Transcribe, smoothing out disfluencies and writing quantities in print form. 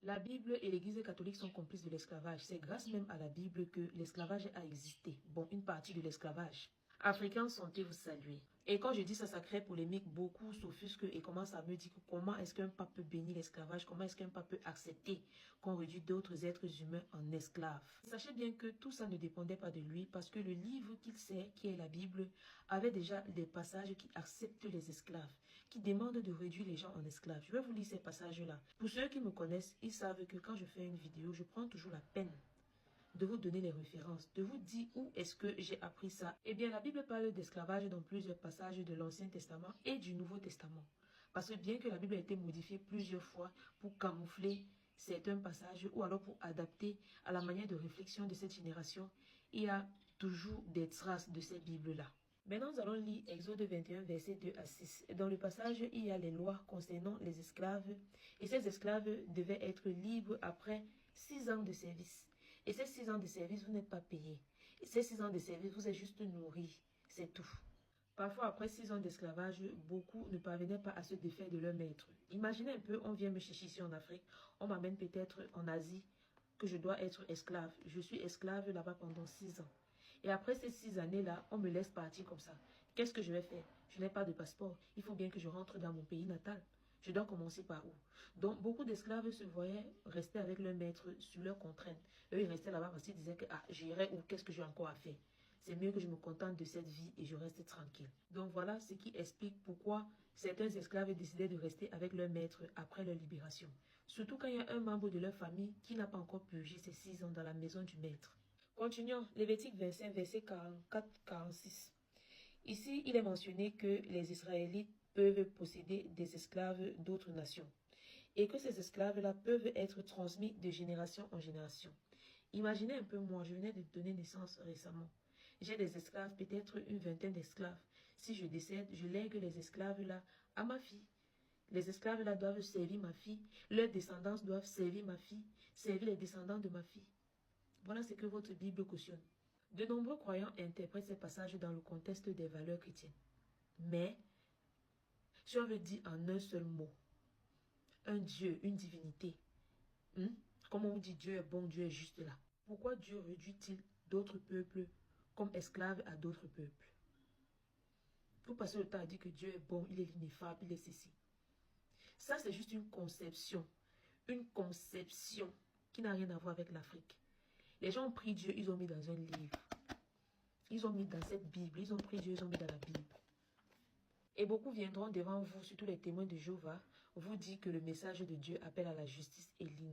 La Bible et l'Église catholique sont complices de l'esclavage. C'est grâce même à la Bible que l'esclavage a existé. Bon, une partie de l'esclavage. Africains, sentez-vous saluer. Et quand je dis ça, ça crée polémique. Beaucoup s'offusquent et commencent à me dire que comment est-ce qu'un pape peut bénir l'esclavage? Comment est-ce qu'un pape peut accepter qu'on réduit d'autres êtres humains en esclaves? Sachez bien que tout ça ne dépendait pas de lui parce que le livre qu'il sait, qui est la Bible, avait déjà des passages qui acceptent les esclaves, qui demandent de réduire les gens en esclaves. Je vais vous lire ces passages-là. Pour ceux qui me connaissent, ils savent que quand je fais une vidéo, je prends toujours la peine de vous donner les références, de vous dire où est-ce que j'ai appris ça. Eh bien, la Bible parle d'esclavage dans plusieurs passages de l'Ancien Testament et du Nouveau Testament. Parce que bien que la Bible a été modifiée plusieurs fois pour camoufler certains passages ou alors pour adapter à la manière de réflexion de cette génération, il y a toujours des traces de cette Bible-là. Maintenant, nous allons lire Exode 21, versets 2 à 6. Dans le passage, il y a les lois concernant les esclaves. Et ces esclaves devaient être libres après 6 ans de service. Et ces 6 ans de service, vous n'êtes pas payé. Et ces 6 ans de service, vous êtes juste nourri. C'est tout. Parfois, après 6 ans d'esclavage, beaucoup ne parvenaient pas à se défaire de leur maître. Imaginez un peu, on vient me chercher ici en Afrique, on m'amène peut-être en Asie, que je dois être esclave. Je suis esclave là-bas pendant 6 ans. Et après ces 6 années-là, on me laisse partir comme ça. Qu'est-ce que je vais faire? Je n'ai pas de passeport. Il faut bien que je rentre dans mon pays natal. Je dois commencer par où? Donc, beaucoup d'esclaves se voyaient rester avec leur maître sur leurs contraintes. Eux, ils restaient là-bas parce qu'ils disaient que j'irai où? Qu'est-ce que j'ai encore à faire? C'est mieux que je me contente de cette vie et je reste tranquille. Donc, voilà ce qui explique pourquoi certains esclaves décidaient de rester avec leur maître après leur libération. Surtout quand il y a un membre de leur famille qui n'a pas encore purgé ses 6 ans dans la maison du maître. Continuons, Lévitique 25, verset 44-46. Ici, il est mentionné que les Israélites peuvent posséder des esclaves d'autres nations et que ces esclaves-là peuvent être transmis de génération en génération. Imaginez un peu moi, je venais de donner naissance récemment. J'ai des esclaves, peut-être une vingtaine d'esclaves. Si je décède, je lègue les esclaves-là à ma fille. Les esclaves-là doivent servir ma fille. Leurs descendants doivent servir ma fille, servir les descendants de ma fille. Voilà ce que votre Bible cautionne. De nombreux croyants interprètent ces passages dans le contexte des valeurs chrétiennes. Mais, si on veut dire en un seul mot, un Dieu, une divinité, comme on dit Dieu est bon, Dieu est juste là. Pourquoi Dieu réduit-il d'autres peuples comme esclaves à d'autres peuples? Vous passez le temps à dire que Dieu est bon, il est ineffable, il est ceci. Ça, c'est juste une conception qui n'a rien à voir avec l'Afrique. Les gens ont pris Dieu, ils ont mis dans un livre. Ils ont mis dans cette Bible, ils ont pris Dieu, ils ont mis dans la Bible. Et beaucoup viendront devant vous, surtout les témoins de Jéhovah, vous dire que le message de Dieu appelle à la justice et l'inégalité.